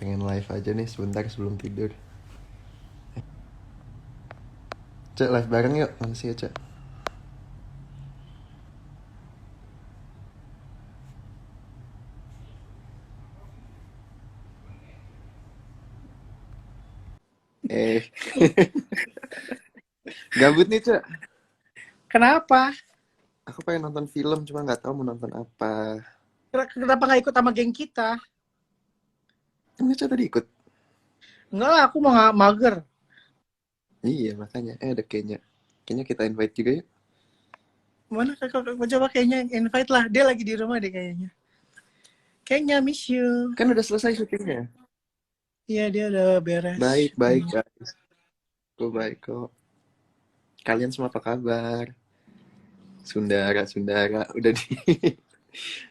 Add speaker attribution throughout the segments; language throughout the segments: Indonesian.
Speaker 1: Pengen live aja nih sebentar sebelum tidur. Cek live bareng yuk. Mana sih ya, Cek? Eh, gabut nih, Cek.
Speaker 2: Kenapa?
Speaker 1: Aku pengen nonton film, cuma nggak tahu mau nonton apa.
Speaker 2: Kenapa nggak ikut sama geng kita?
Speaker 1: Ini Cek tadi ikut.
Speaker 2: Enggak lah, aku mau nggak mager.
Speaker 1: Iya, makanya. Ada kayaknya. Kayaknya kita invite juga yuk.
Speaker 2: Mana kakak coba kayaknya invite lah. Dia lagi di rumah deh kayaknya. Kayaknya miss you.
Speaker 1: Kan udah selesai syutingnya.
Speaker 2: Iya dia udah beres.
Speaker 1: Baik, baik, guys. Aku baik kok. Kalian semua apa kabar? Sundara. Udah di...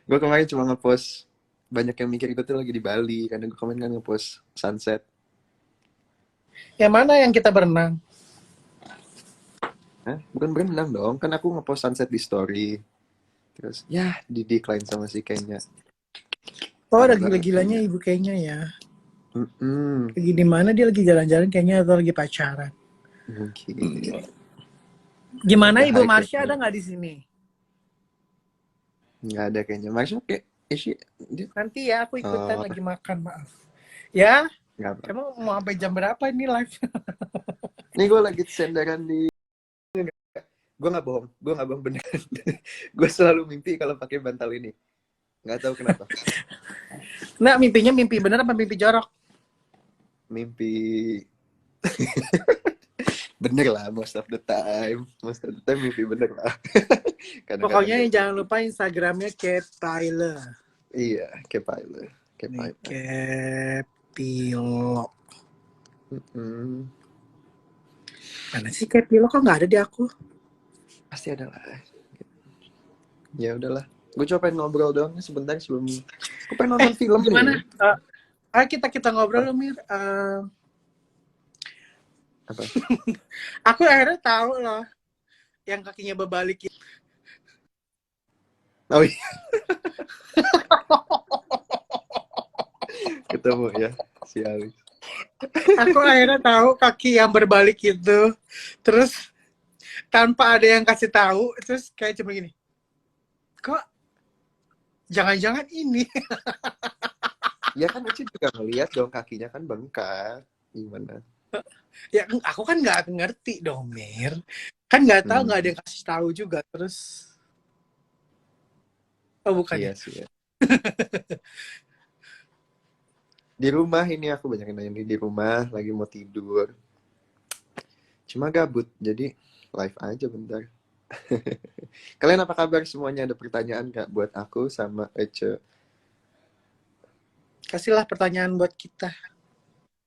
Speaker 1: gue kemarin cuma ngepost. Banyak yang mikir gue tuh lagi di Bali. Karena gue kemarin kan ngepost sunset.
Speaker 2: Yang mana yang kita berenang?
Speaker 1: Hah? Bukan berenang dong. Kan aku ngepost sunset di story. Terus ya di decline sama si kayaknya
Speaker 2: Oh ada
Speaker 1: parah banget
Speaker 2: gila-gilanya
Speaker 1: kayaknya.
Speaker 2: ibu kayaknya ya.
Speaker 1: Mm-mm.
Speaker 2: Lagi di mana dia lagi jalan-jalan kayaknya atau lagi pacaran.
Speaker 1: Mungkin
Speaker 2: Gimana
Speaker 1: udah
Speaker 2: Ibu
Speaker 1: high
Speaker 2: Marsha
Speaker 1: kayaknya.
Speaker 2: ada nggak di sini?
Speaker 1: Nggak ada kayaknya Marsha kayak dia
Speaker 2: Nanti ya aku ikutan
Speaker 1: oh
Speaker 2: lagi makan maaf. Ya,
Speaker 1: nggak apa.
Speaker 2: emang mau sampai jam berapa ini live?
Speaker 1: Nih gue lagi sendaran di gue nggak bohong beneran. Gue selalu mimpi kalau pakai bantal ini, nggak tahu kenapa.
Speaker 2: Nah mimpinya mimpi bener apa mimpi jorok?
Speaker 1: Mimpi bener lah, most of the time mimpi bener lah. Kadang-kadang
Speaker 2: Pokoknya
Speaker 1: gak
Speaker 2: jangan
Speaker 1: bener.
Speaker 2: lupa Instagramnya Kate Tyler.
Speaker 1: Iya, kayak pilot.
Speaker 2: Nih Kepilo.
Speaker 1: Mm-mm.
Speaker 2: Mana sih Kepilo kok nggak ada di aku?
Speaker 1: Pasti ada lah. Ya udahlah, gue cuma pengen ngobrol doang nih sebentar sebelum gue pengen nonton film
Speaker 2: Gimana?
Speaker 1: nih.
Speaker 2: Ayo kita ngobrol
Speaker 1: Apa?
Speaker 2: dong, Mir.
Speaker 1: Apa?
Speaker 2: Aku akhirnya tahu loh yang kakinya berbalik itu.
Speaker 1: Oh iya, ketemu ya si Ali.
Speaker 2: Aku akhirnya tahu kaki yang berbalik itu. Terus tanpa ada yang kasih tahu, terus kayak cuma gini. Kok jangan-jangan ini?
Speaker 1: Ya kan Uci juga ngeliat dong kakinya kan bengkak. Gimana?
Speaker 2: Ya aku kan nggak ngerti dong, Mir. Kan nggak tahu,
Speaker 1: Hmm,
Speaker 2: nggak ada yang kasih tahu juga. Terus, oh bukan
Speaker 1: iya
Speaker 2: ya?
Speaker 1: sih ya. Di rumah ini aku banyak yang nanya nih, di rumah lagi mau tidur. Cuma gabut, jadi live aja bentar. Kalian apa kabar semuanya? Ada pertanyaan nggak buat aku sama Ece?
Speaker 2: Kasihlah pertanyaan buat kita.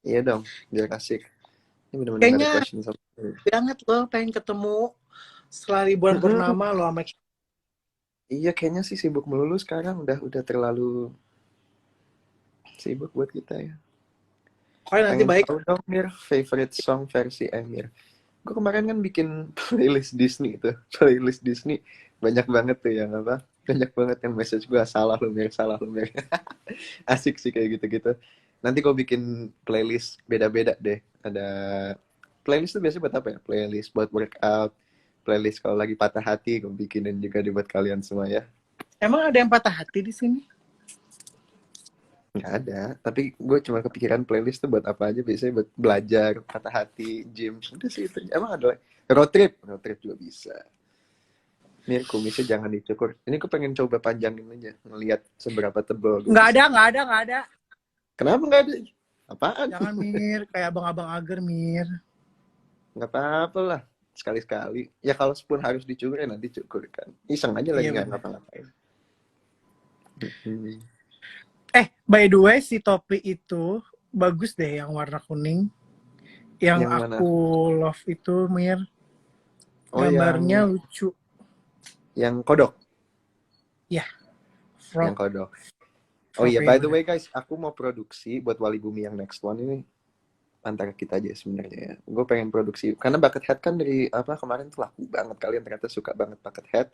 Speaker 1: Iya dong, biar asik. Ini benar-benar nggak ada
Speaker 2: Kayaknya
Speaker 1: question sama sekali.
Speaker 2: banget loh pengen ketemu setelah liburan
Speaker 1: Mm-mm.
Speaker 2: purnama loh sama kita.
Speaker 1: Iya, kayaknya sih sibuk melulu sekarang. Udah terlalu sibuk buat kita ya.
Speaker 2: Pokoknya nanti
Speaker 1: Pengen
Speaker 2: baik.
Speaker 1: tahu dong, Mir, favorite song versi Emir. Gue kemarin kan bikin playlist Disney tuh. Playlist Disney. Banyak banget tuh yang apa? Banyak banget yang message gue, salah lu, Mir, salah lu, Mir. Asik sih kayak gitu-gitu. Nanti gue bikin playlist beda-beda deh. Ada playlist tuh biasanya buat apa ya? Playlist buat workout. Playlist kalau lagi patah hati, gue bikinin juga buat kalian semua ya.
Speaker 2: Emang ada yang patah hati di sini?
Speaker 1: Nggak ada, tapi gue cuma kepikiran playlist tuh buat apa aja, biasanya buat belajar, patah hati, gym, udah sih itu. Emang ada road trip juga bisa. Mir, kumisnya jangan dicukur. Ini gue pengen coba panjangin aja, ngelihat seberapa tebal gue
Speaker 2: Nggak
Speaker 1: bisa.
Speaker 2: ada, nggak ada, nggak ada.
Speaker 1: Kenapa nggak ada? Apaan?
Speaker 2: Jangan Mir, kayak abang-abang agar Mir.
Speaker 1: Nggak apa-apa lah, sekali-sekali. Ya kalau pun harus dicukur ya nanti cukur kan. Iseng aja lagi
Speaker 2: Iya
Speaker 1: nggak
Speaker 2: benar.
Speaker 1: ngapa-ngapain. Hmm.
Speaker 2: By the way, si topi itu bagus deh yang warna kuning. Yang
Speaker 1: Yang mana?
Speaker 2: aku love itu Mir.
Speaker 1: Oh,
Speaker 2: Gambarnya
Speaker 1: yang
Speaker 2: lucu.
Speaker 1: kodok,
Speaker 2: Ya,
Speaker 1: yang
Speaker 2: frog,
Speaker 1: kodok. Oh
Speaker 2: frog
Speaker 1: iya,
Speaker 2: ya
Speaker 1: by the
Speaker 2: benar.
Speaker 1: way guys, aku mau produksi buat Wali Bumi yang next one ini antara kita aja sebenarnya ya. Gue pengen produksi karena Buckethead kan dari apa kemarin tuh laku banget, kalian ternyata suka banget Buckethead.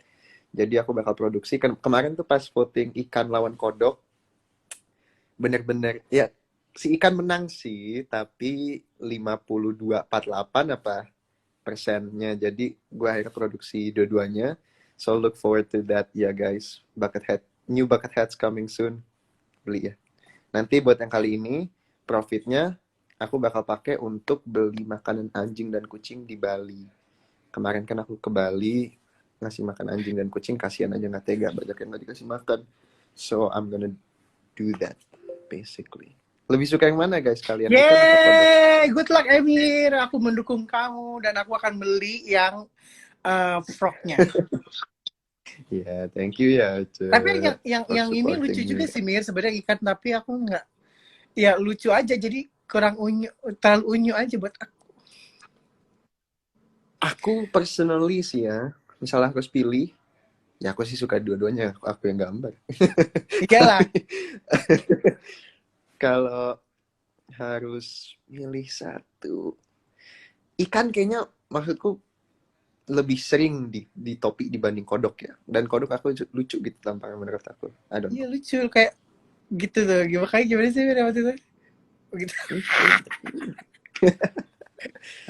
Speaker 1: Jadi aku bakal produksi kan kemarin tuh pas voting ikan lawan kodok, bener-bener ya si ikan menang sih, tapi 52-48 apa persennya. Jadi gue akhirnya produksi dua-duanya. So look forward to that ya guys. New bucket hats coming soon. Beli ya. Nanti buat yang kali ini profitnya aku bakal pakai untuk beli makanan anjing dan kucing di Bali. Kemarin kan aku ke Bali ngasih makan anjing dan kucing, kasihan aja nggak tega, banyak yang nggak dikasih makan. So I'm gonna do that basically. Lebih suka yang mana guys kalian, ikan atau kodok?
Speaker 2: Yeay, good luck Emir. Aku mendukung kamu dan aku akan beli yang frognya.
Speaker 1: Ya, thank you ya.
Speaker 2: Tapi yang ini
Speaker 1: supporting
Speaker 2: lucu juga
Speaker 1: me.
Speaker 2: sih Mir, sebenarnya ikan, tapi aku nggak, ya lucu aja, jadi kurang unyu, terlalu unyu aja buat aku.
Speaker 1: Aku personally sih ya, misalnya harus pilih, ya aku sih suka dua-duanya. Aku yang gambar.
Speaker 2: Iyalah.
Speaker 1: Kalau harus milih satu, ikan kayaknya maksudku lebih sering di topi dibanding kodok ya. Dan kodok aku lucu gitu tampaknya menurut aku. I don't
Speaker 2: Iya
Speaker 1: know.
Speaker 2: lucu kayak gitu tuh. Gimana sih Mir waktu itu? Gitu.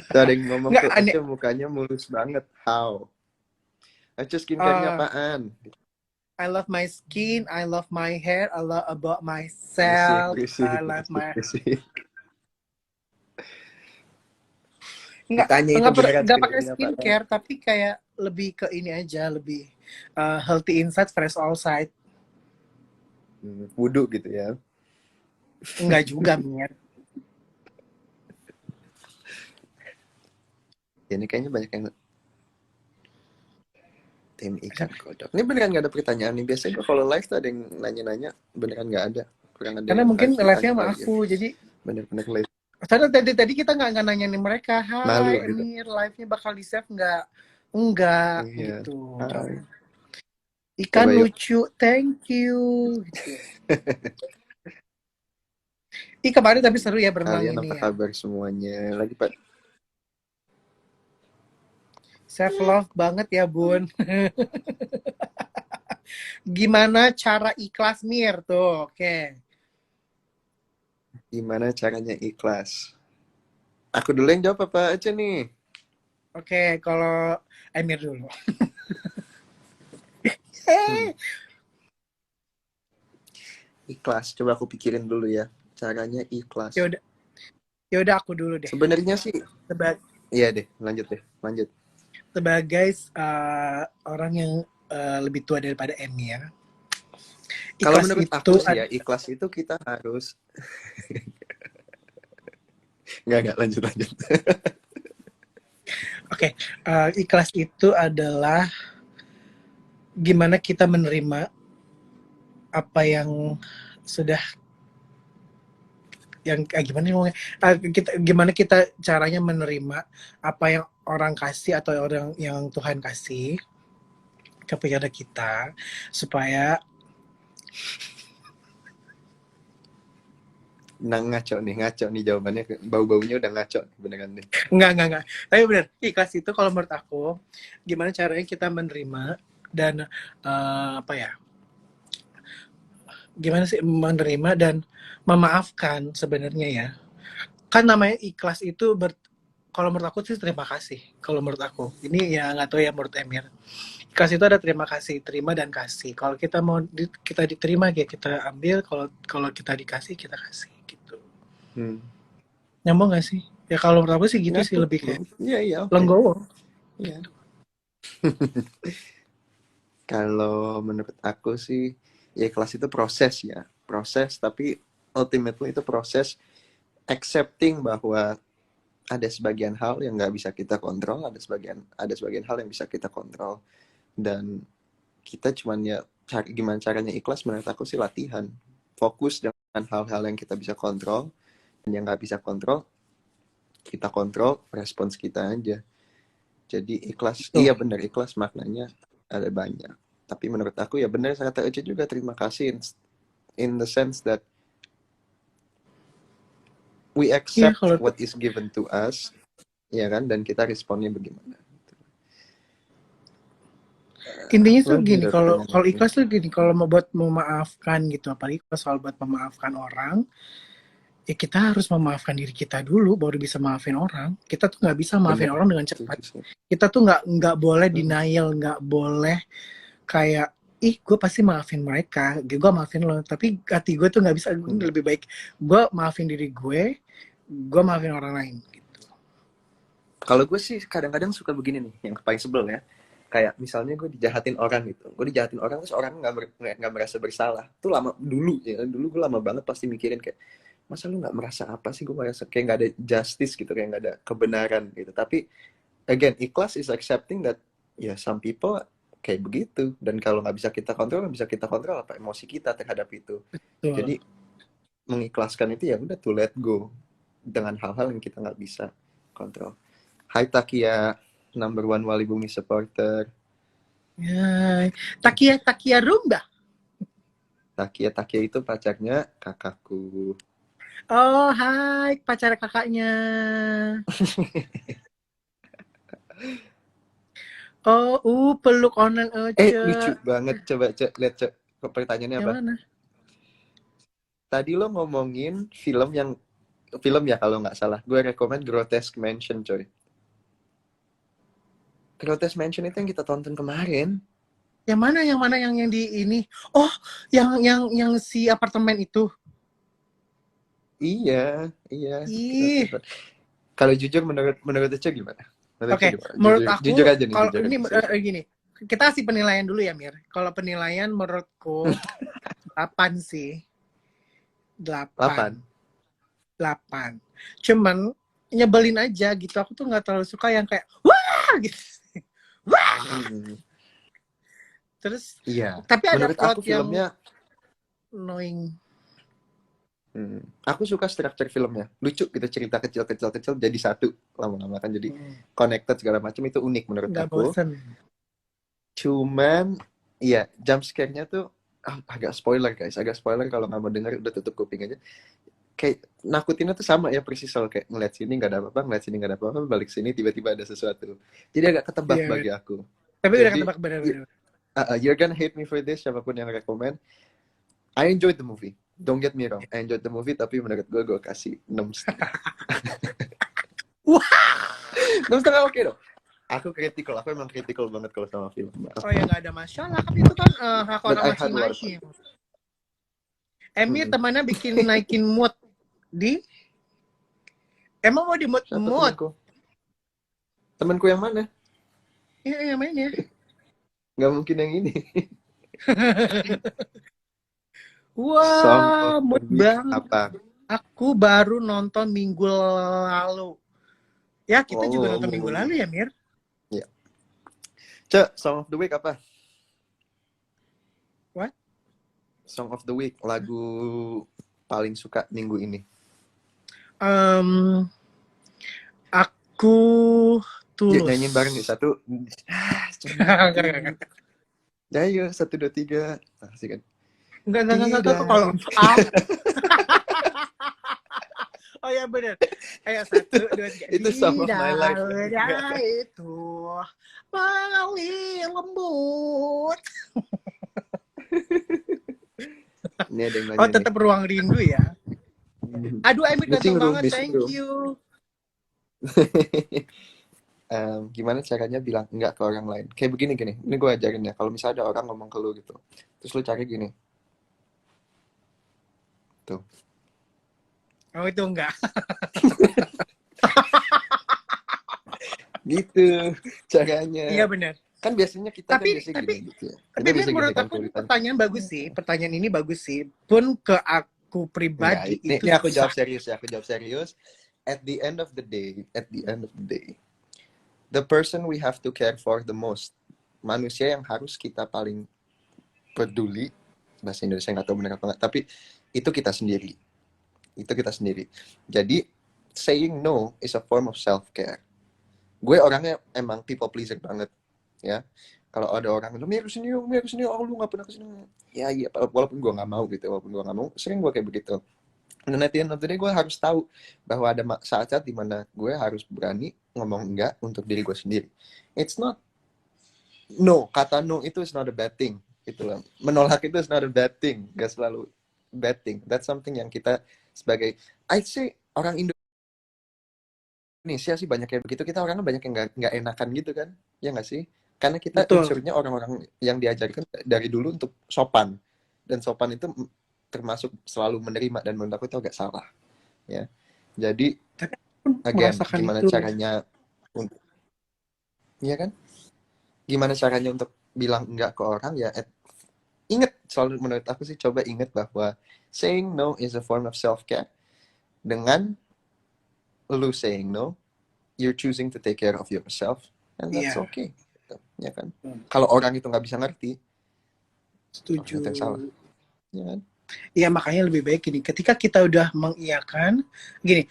Speaker 1: Tuh ada yang ngomong
Speaker 2: Nggak
Speaker 1: tuh,
Speaker 2: aneh.
Speaker 1: Ece mukanya mulus banget. How? Ece skincare-nya apaan?
Speaker 2: I love my skin, I love my hair, I love about
Speaker 1: Berisik,
Speaker 2: myself,
Speaker 1: berisik,
Speaker 2: I love
Speaker 1: berisik,
Speaker 2: my
Speaker 1: berisik.
Speaker 2: nggak
Speaker 1: Ditanya itu
Speaker 2: nggak
Speaker 1: beneran
Speaker 2: nggak pakai
Speaker 1: skincare-nya apaan?
Speaker 2: skincare, tapi kayak lebih ke ini aja, lebih healthy inside, fresh outside.
Speaker 1: Wudhu gitu ya.
Speaker 2: Enggak juga Mir.
Speaker 1: Ya, ini kayaknya banyak yang tim ikan kodok. Ini beneran nggak ada pertanyaan nih. Biasanya gue kalau live tuh ada yang nanya-nanya, beneran nggak ada. Kurang ada
Speaker 2: Karena
Speaker 1: yang
Speaker 2: mungkin
Speaker 1: harus
Speaker 2: live-nya
Speaker 1: ditanya
Speaker 2: sama
Speaker 1: kali ya.
Speaker 2: aku, jadi
Speaker 1: Bener-bener live.
Speaker 2: karena tadi kita nggak nanyain mereka,
Speaker 1: Malu
Speaker 2: hai
Speaker 1: gitu.
Speaker 2: Emir, live-nya bakal di save nggak? Enggak
Speaker 1: Iya.
Speaker 2: gitu.
Speaker 1: Hai.
Speaker 2: Ikan
Speaker 1: Coba yuk.
Speaker 2: lucu, thank you. Gitu. Ih kemarin tapi seru ya berenang
Speaker 1: Kalian apa
Speaker 2: ini ya.
Speaker 1: kabar semuanya? Lagi Pak.
Speaker 2: Self love banget ya Bun. Gimana cara ikhlas Mir tuh? Oke.
Speaker 1: Gimana caranya ikhlas? Aku dulu yang jawab apa aja nih?
Speaker 2: Oke, kalau Emir dulu.
Speaker 1: Hmm, ikhlas. Coba aku pikirin dulu ya. Caranya
Speaker 2: Ya
Speaker 1: ikhlas.
Speaker 2: udah, ya udah aku dulu deh.
Speaker 1: Sebenarnya sih,
Speaker 2: Seba-
Speaker 1: iya deh. Lanjut deh. Lanjut.
Speaker 2: Sebagai orang yang lebih tua daripada Emir,
Speaker 1: Kalau
Speaker 2: ikhlas
Speaker 1: menurut
Speaker 2: itu
Speaker 1: aku sih ya, ikhlas itu kita harus. Nggak, lanjut, lanjut.
Speaker 2: oke, ikhlas itu adalah gimana kita menerima apa yang sudah, yang gimana nih ngomongnya, gimana kita caranya menerima apa yang orang kasih atau orang yang Tuhan kasih kepada kita, supaya
Speaker 1: Nah, ngaco nih jawabannya. Bau-baunya udah ngaco. Beneran deh.
Speaker 2: enggak, tapi benar, ikhlas itu kalau menurut aku gimana caranya kita menerima dan apa ya, gimana sih menerima dan memaafkan sebenarnya ya. Kan namanya ikhlas itu kalau menurut aku sih terima kasih. Kalau menurut aku, ini ya nggak tahu ya menurut Emir. Ikhlas itu ada terima kasih, terima dan kasih. Kalau kita mau kita diterima ya kita ambil, kalau kalau kita dikasih kita kasih gitu.
Speaker 1: Hmm.
Speaker 2: Nyambung nggak sih? Ya kalau menurut aku sih gitu sih,
Speaker 1: Nyatu.
Speaker 2: lebih kayak
Speaker 1: Iya, iya, oke.
Speaker 2: lenggowo.
Speaker 1: Iya. Kalau menurut aku sih, ya kelas itu proses ya. Proses, tapi ultimately itu proses accepting bahwa ada sebagian hal yang nggak bisa kita kontrol, ada sebagian hal yang bisa kita kontrol. Dan kita cuman ya gimana caranya ikhlas, menurut aku sih latihan. Fokus dengan hal-hal yang kita bisa kontrol, dan yang nggak bisa kontrol, kita kontrol respons kita aja. Jadi ikhlas,
Speaker 2: Tuh.
Speaker 1: iya benar, ikhlas maknanya ada banyak. Tapi menurut aku ya benar kata Ece juga, terima kasih in the sense that we
Speaker 2: Iya
Speaker 1: accept
Speaker 2: kalau
Speaker 1: what is given to us, ya kan, dan kita responnya bagaimana.
Speaker 2: intinya tuh
Speaker 1: Lagi
Speaker 2: gini,
Speaker 1: ada
Speaker 2: kalau
Speaker 1: pertanyaan
Speaker 2: kalau
Speaker 1: lagi.
Speaker 2: ikhlas tuh gini, kalau mau buat memaafkan gitu, apalagi kalau soal buat memaafkan orang, Ya kita harus memaafkan diri kita dulu baru bisa maafin orang. Kita tuh nggak bisa maafin
Speaker 1: Bener.
Speaker 2: orang dengan cepat. Kita tuh nggak boleh denial, nggak boleh kayak ih gue pasti maafin mereka, gue maafin lo, tapi hati gue tuh nggak bisa. Lebih baik gue maafin diri gue maafin orang lain gitu.
Speaker 1: Kalau gue sih kadang-kadang suka begini nih, yang paling sebel ya. Kayak misalnya gue dijahatin orang gitu. Gue dijahatin orang terus orang nggak merasa bersalah. Itu lama dulu ya. Dulu gue lama banget pasti mikirin kayak, masa lu nggak merasa apa sih? Gue merasa kayak nggak ada justice gitu, kayak nggak ada kebenaran gitu. Tapi again, ikhlas is accepting that ya some people kayak begitu. Dan kalau nggak bisa kita kontrol, nggak bisa kita kontrol apa emosi kita terhadap itu.
Speaker 2: Betul.
Speaker 1: Jadi mengikhlaskan itu ya udah to let go dengan hal-hal yang kita nggak bisa kontrol. Hai Takia, number one Wali Bumi supporter.
Speaker 2: Ya, Takia Rumba.
Speaker 1: Takia itu pacarnya kakakku.
Speaker 2: Oh, hai pacar kakaknya. Oh, peluk onan Ece.
Speaker 1: Lucu banget. Coba lihat pertanyaannya
Speaker 2: Yang
Speaker 1: apa?
Speaker 2: mana?
Speaker 1: Tadi lo ngomongin film ya kalau nggak salah. Gue rekomend Grotesque Mansion, coy. Grotesque Mansion itu yang kita tonton kemarin.
Speaker 2: Yang mana yang di ini? Oh, yang si apartemen itu.
Speaker 1: Iya.
Speaker 2: Ih.
Speaker 1: Kalau jujur menurut Ece gimana?
Speaker 2: Oke, menurut aku
Speaker 1: jujur aja nih.
Speaker 2: kalau ini gini, kita kasih penilaian dulu ya Mir. Kalau penilaian menurutku 8 sih. 8. 8. Cuman nyebelin aja gitu. Aku tuh nggak terlalu suka yang kayak wah gitu. Wah. Terus
Speaker 1: iya.
Speaker 2: tapi ada
Speaker 1: Menurut
Speaker 2: plot
Speaker 1: aku filmnya
Speaker 2: annoying.
Speaker 1: Aku suka struktur filmnya. Lucu gitu, cerita kecil jadi satu. Lama-lama kan jadi connected segala macam, itu unik menurut
Speaker 2: Nggak
Speaker 1: aku.
Speaker 2: bosen.
Speaker 1: Cuman iya, jump scare-nya tuh agak spoiler guys, agak spoiler. Kalau nggak mau denger udah tutup kuping aja. Kayak nakutinnya tuh sama ya, persis soal kayak ngeliat sini nggak ada apa-apa, ngeliat sini nggak ada apa-apa, balik sini tiba-tiba ada sesuatu. Jadi agak ketebak
Speaker 2: Iya,
Speaker 1: bagi aku.
Speaker 2: tapi udah
Speaker 1: Jadi
Speaker 2: ketebak benar-benar.
Speaker 1: you're gonna hate me for this, siapapun yang rekomend. I enjoyed the movie. Don't get me wrong, I enjoyed the movie, tapi menurut gue kasih 6,5.
Speaker 2: Wah.
Speaker 1: 6,5 oke dong. Aku emang kritikal banget kalau sama film.
Speaker 2: Oh ya nggak ada masalah, tapi itu kan hak orang masing-masing. Emir temannya bikin naikin mood di. Emang mau di mood?
Speaker 1: Temanku yang mana?
Speaker 2: Iya, yang main ya.
Speaker 1: Nggak mungkin yang ini.
Speaker 2: Wah, mood banget.
Speaker 1: Apa?
Speaker 2: Aku baru nonton minggu lalu. Ya, kita juga nonton minggu lalu ya, Mir?
Speaker 1: Iya. Cek, Song of the Week apa?
Speaker 2: What?
Speaker 1: Song of the Week, lagu paling suka minggu ini.
Speaker 2: Aku Tulus.
Speaker 1: Nyanyiin bareng nih, 1. Ayo, 1, 2, 3. Asik kan?
Speaker 2: Enggak kalau oh ya benar. Ayo 1, 2, 3.
Speaker 1: Itu Song of My Life.
Speaker 2: Itu paling lembut.
Speaker 1: Ini ada yang nanya.
Speaker 2: Oh, tetap Ruang Rindu ya. Aduh, Emir ganteng banget, thank you.
Speaker 1: Gimana caranya bilang enggak ke orang lain? Kayak begini. Ini gue ajarin ya. Kalau misalnya ada orang ngomong ke lu gitu, terus lu cari gini. Tuh.
Speaker 2: Oh, itu enggak.
Speaker 1: Gitu caranya.
Speaker 2: Iya benar.
Speaker 1: Kan biasanya kita
Speaker 2: tapi
Speaker 1: gini gitu ya.
Speaker 2: Tapi menurut aku pertanyaan bagus sih. Pertanyaan ini bagus sih. Pun ke aku pribadi itu.
Speaker 1: Ini aku jawab serius. At the end of the day, the person we have to care for the most, manusia yang harus kita paling peduli, bahasa Indonesia nggak tahu benar apa nggak, tapi itu kita sendiri. Jadi saying no is a form of self care. Gue orangnya emang people pleaser banget ya. Kalau ada orang lu kesini, oh lu nggak pernah kesini, ya iya, walaupun gue nggak mau gitu, sering gue kayak begitu. Dan at the end of the day gue harus tahu bahwa ada saat-saat dimana gue harus berani ngomong enggak untuk diri gue sendiri. It's not no, kata no itu is not a bad thing. Itulah, menolak itu is not a bad thing, gak selalu bad thing. That's something yang kita sebagai I'd say orang Indonesia sih banyak yang begitu, kita orangnya banyak yang nggak enakan gitu kan, ya nggak sih? Karena kita
Speaker 2: Betul.
Speaker 1: unsurnya orang-orang yang diajarkan dari dulu untuk sopan, dan sopan itu termasuk selalu menerima, dan menurut aku itu agak salah ya. Jadi
Speaker 2: Tapi aku pun
Speaker 1: again,
Speaker 2: merasakan
Speaker 1: gimana
Speaker 2: itu.
Speaker 1: caranya untuk, ya kan, gimana caranya untuk bilang enggak ke orang ya, ingat selalu, menurut aku sih, coba ingat bahwa saying no is a form of self care. Dengan lu saying no, you're choosing to take care of yourself, and that's
Speaker 2: Iya,
Speaker 1: okay, ya kan. Kalau orang itu nggak bisa ngerti, orang
Speaker 2: setuju.
Speaker 1: itu yang salah, ya kan.
Speaker 2: Iya, makanya lebih baik gini, ketika kita udah mengiyakan, gini,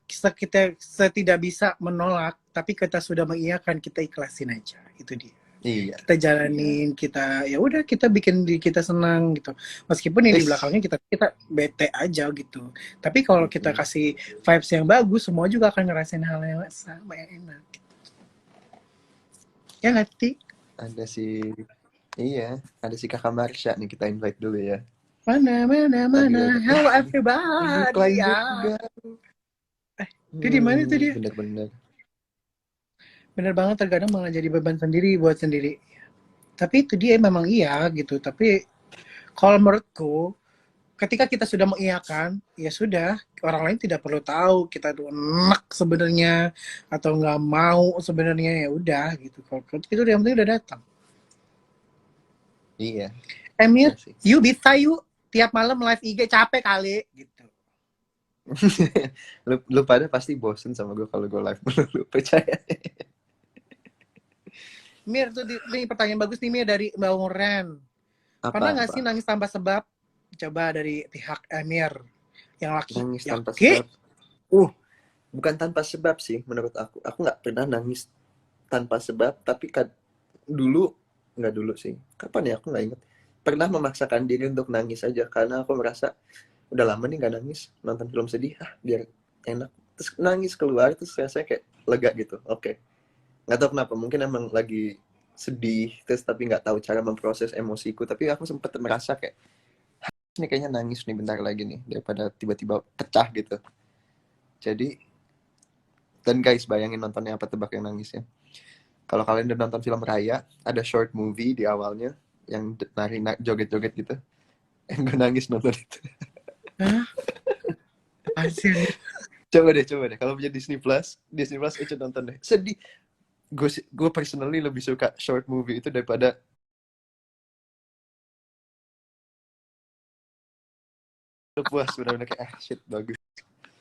Speaker 2: kita tidak bisa menolak, tapi kita sudah mengiyakan, kita ikhlasin aja, itu dia.
Speaker 1: Iya.
Speaker 2: Kita jalanin, kita ya udah, kita bikin diri kita senang gitu. Meskipun yang di belakangnya kita bete aja gitu. Tapi kalau kita kasih vibes yang bagus, semua juga akan ngerasain hal yang sama, yang enak. Ya nggak sih?
Speaker 1: Ada si, iya, ada si Kakak Marsha nih, kita invite dulu ya.
Speaker 2: Mana, hello everybody.
Speaker 1: Juga.
Speaker 2: Dia di mana tuh dia?
Speaker 1: Bener-bener.
Speaker 2: Bener banget, terkadang malah jadi beban sendiri buat sendiri. Tapi itu dia, memang iya gitu. Tapi kalau menurutku, ketika kita sudah mengiyakan, ya sudah, orang lain tidak perlu tahu kita tuh enak sebenarnya atau nggak mau sebenarnya, ya udah gitu. Kalau itu yang penting udah datang.
Speaker 1: Iya.
Speaker 2: Emir,
Speaker 1: Iya
Speaker 2: you bisa yuk tiap malam live IG, capek kali gitu.
Speaker 1: lu pada pasti bosen sama gue kalau gue live lu percaya.
Speaker 2: Mir, tuh nih pertanyaan bagus nih Mir dari Mbak Muren. Pernah nggak sih nangis tanpa sebab? Coba dari pihak Emir yang laki.
Speaker 1: Nangis tanpa sebab. Bukan tanpa sebab sih menurut aku. Aku nggak pernah nangis tanpa sebab, tapi dulu, nggak dulu sih. Kapan ya, aku nggak ingat. Pernah memaksakan diri untuk nangis aja karena aku merasa udah lama nih nggak nangis, nonton film sedih, biar enak. Terus nangis keluar, terus rasanya kayak lega gitu. Oke. Nggak tahu kenapa, mungkin emang lagi sedih, terus tapi nggak tahu cara memproses emosiku. Tapi aku sempet merasa kayak, ini kayaknya nangis nih bentar lagi nih, daripada tiba-tiba pecah gitu. Jadi, dan guys, bayangin nontonnya apa, tebak yang nangis ya. Kalau kalian udah nonton film Raya, ada short movie di awalnya yang nari joget-joget gitu. Yang gue nangis nonton itu.
Speaker 2: Hah? Asli.
Speaker 1: Coba deh. Kalau punya Disney Plus itu nonton deh. Sedih. Gue personally lebih suka short movie itu daripada puas, benar-benar kayak shit, bagus.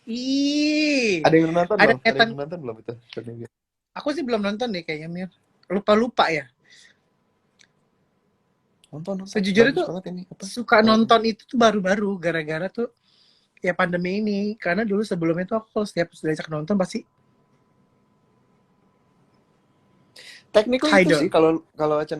Speaker 2: Ih.
Speaker 1: Ada yang nonton belum?
Speaker 2: Ada
Speaker 1: yang nonton belum itu short movie?
Speaker 2: Aku sih belum nonton deh kayaknya, Mir. Lupa ya.
Speaker 1: Nonton.
Speaker 2: Sejujurnya
Speaker 1: Bagus
Speaker 2: tuh
Speaker 1: banget ini. Apa?
Speaker 2: suka nonton itu tuh baru-baru gara-gara tuh ya pandemi ini. Karena dulu sebelumnya tuh aku setiap diajak nonton pasti
Speaker 1: Technically itu
Speaker 2: idol.
Speaker 1: sih, kalau aja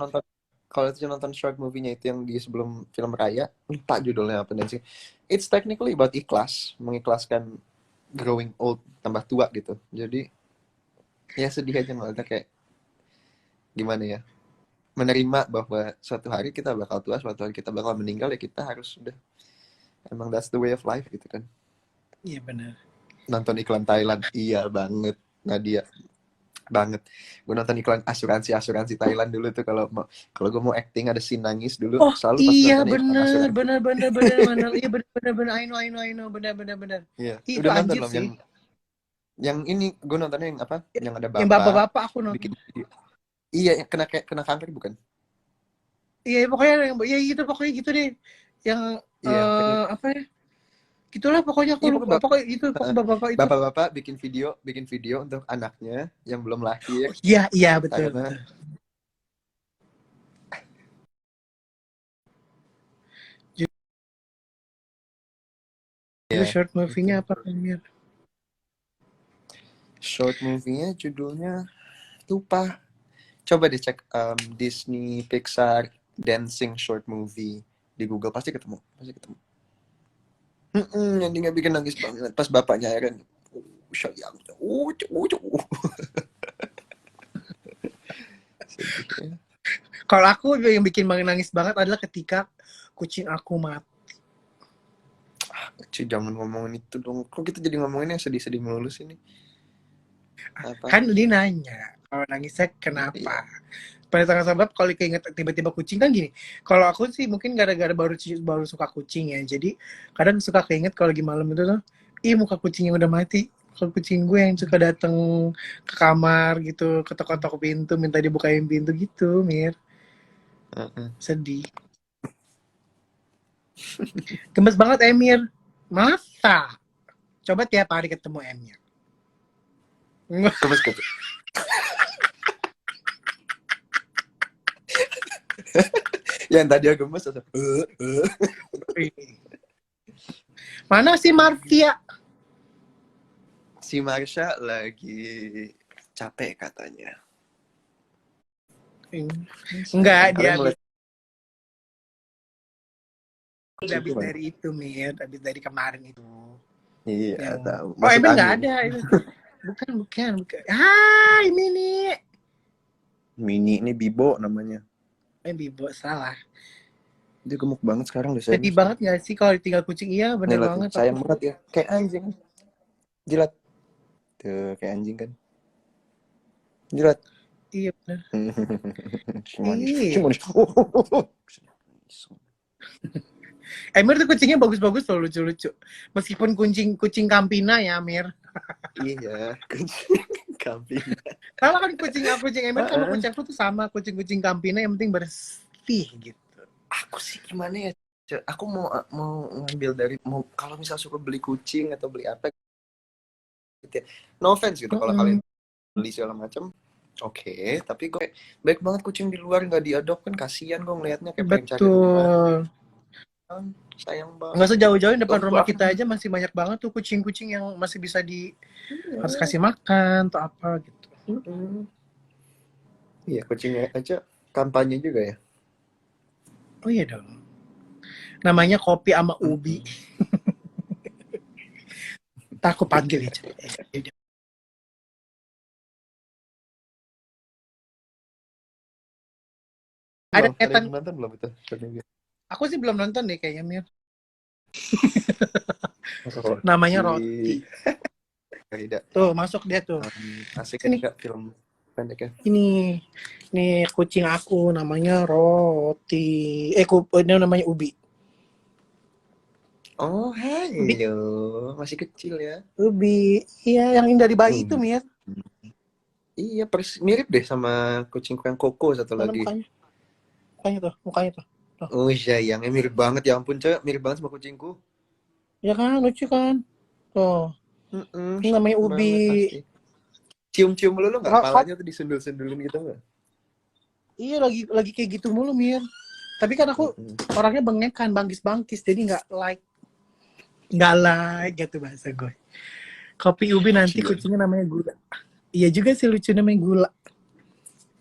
Speaker 1: nonton short movie-nya itu yang di sebelum film Raya, lupa judulnya apa dan sih. It's technically about ikhlas, mengikhlaskan growing old, tambah tua gitu. Jadi ya sedih aja ngeliatnya, kayak gimana ya, menerima bahwa suatu hari kita bakal tua, suatu hari kita bakal meninggal, ya kita harus udah, emang that's the way of life gitu kan.
Speaker 2: Iya benar.
Speaker 1: Nonton iklan Thailand, iya banget Nadia, banget. Gue nonton iklan asuransi Thailand dulu tuh, kalau gue mau acting ada scene nangis dulu,
Speaker 2: Oh
Speaker 1: selalu pas
Speaker 2: iya,
Speaker 1: nonton iklan asuransi.
Speaker 2: benar. Iya benar. I know, benar.
Speaker 1: Iya,
Speaker 2: Itu
Speaker 1: udah nonton
Speaker 2: anjir
Speaker 1: belum
Speaker 2: sih.
Speaker 1: yang ini gue nontonnya yang apa? Yang ada
Speaker 2: Yang
Speaker 1: bapak
Speaker 2: bapak-bapak aku nonton.
Speaker 1: bikin video. Iya, kena kanker bukan?
Speaker 2: Iya pokoknya yang ya gitu, pokoknya gitu deh. Yang
Speaker 1: Iya,
Speaker 2: apa ya? Gitulah pokoknya, aku
Speaker 1: iya
Speaker 2: lupa. Pokoknya itu, pokoknya bapak-bapak itu.
Speaker 1: bapak-bapak bikin video untuk anaknya yang belum lahir.
Speaker 2: Oh, iya betul.
Speaker 1: Karena
Speaker 2: Itu short movie-nya apa, Mir?
Speaker 1: Short movie-nya judulnya lupa. Coba dicek Disney Pixar dancing short movie di Google, pasti ketemu. Yang dia bikin nangis banget pas bapaknya Aaron. Sayang.
Speaker 2: Kalau aku yang bikin nangis banget adalah ketika kucing aku mati.
Speaker 1: Cuy, jangan ngomongin itu dong. Kok kita jadi ngomongin yang sedih-sedih melulu sih ini? Apa?
Speaker 2: Kan dia nanya, kalau nangisnya
Speaker 1: Iya.
Speaker 2: kenapa? Pada tanggal sebab kalau keinget tiba-tiba kucing kan gini. Kalau aku sih mungkin gara-gara baru suka kucing ya. Jadi kadang suka keinget kalau lagi malam itu tuh, ih muka kucing yang udah mati. Kalau kucing gue yang suka dateng ke kamar gitu, ketok-ketok pintu, minta dibukain pintu gitu, Mir.
Speaker 1: Heeh.
Speaker 2: Sedih. Gemes banget Emir. Masa? Coba tiap hari ketemu Emir.
Speaker 1: Gemes gitu. Yang tadi aku gemes atau
Speaker 2: Mana sih Martia?
Speaker 1: si Marsha lagi capek katanya.
Speaker 2: Enggak, dia
Speaker 1: Kalian mulai
Speaker 2: habis dari itu, Mir. Habis dari kemarin itu.
Speaker 1: iya
Speaker 2: Yang...
Speaker 1: tahu.
Speaker 2: Oh,
Speaker 1: Masuk
Speaker 2: Emir nggak
Speaker 1: angin.
Speaker 2: ada. Bukan. Hai, Mini.
Speaker 1: Mini ini Bibo namanya.
Speaker 2: Bibo, salah.
Speaker 1: Dia gemuk banget sekarang udah
Speaker 2: Sedih
Speaker 1: serius.
Speaker 2: banget nggak sih kalau ditinggal kucing? Iya, bener
Speaker 1: Nih,
Speaker 2: banget.
Speaker 1: sayang banget ya. Kayak anjing. Jilat. Tuh, kayak anjing kan. Jilat.
Speaker 2: Iya, bener.
Speaker 1: Manis.
Speaker 2: Iya.
Speaker 1: Manis.
Speaker 2: Emir tuh kucingnya bagus-bagus loh, lucu-lucu. Meskipun kucing Campina ya, Mir.
Speaker 1: Iya, kucing kambing.
Speaker 2: Kalau kan kucing Emir sama kucing aku tuh sama, kucing Campina yang penting bersih gitu.
Speaker 1: Aku sih gimana ya? Aku mau ngambil dari kalau misal suka beli kucing atau beli apa gitu ya. No offense gitu kalau kalian beli segala macam. Oke, tapi gue baik banget kucing di luar nggak diadop kan kasihan gue ngelihatnya kayak pengen cari rumah. Sayang banget.
Speaker 2: Nggak usah jauh-jauh, depan rumah kita aja masih banyak banget tuh kucing-kucing yang masih bisa harus kasih makan atau apa gitu.
Speaker 1: Iya, kucingnya aja kampanye juga ya.
Speaker 2: Oh iya dong. Namanya Kopi sama Ubi. Tak aku panggil ya. Ada
Speaker 1: yang nonton belum itu?
Speaker 2: Aku sih belum nonton deh kayaknya, Mir. Namanya Roti. Tuh, masuk dia tuh.
Speaker 1: Asik kan enggak film pendeknya?
Speaker 2: Ini kucing aku namanya Roti. Ini namanya Ubi.
Speaker 1: Oh, halo. Masih kecil ya.
Speaker 2: Ubi. Iya, yang dari bayi itu, Mir.
Speaker 1: Iya, mirip deh sama kucingku yang Koko satu lagi.
Speaker 2: Mukanya tuh.
Speaker 1: Oh iya, yang mirip banget. Ya ampun, Cek. Mirip banget sama kucingku.
Speaker 2: Ya kan, lucu kan? Tuh. Ini namanya Ubi.
Speaker 1: Cium-cium mulu nggak? Palanya tuh disundul-sundulin gitu nggak?
Speaker 2: Iya, lagi kayak gitu mulu, Mir. Tapi kan aku orangnya bengekan, bangkis-bangkis. Jadi nggak like gitu bahasa gue. Kopi Ubi nanti kucingnya namanya Gula. Iya juga sih, lucu namanya Gula.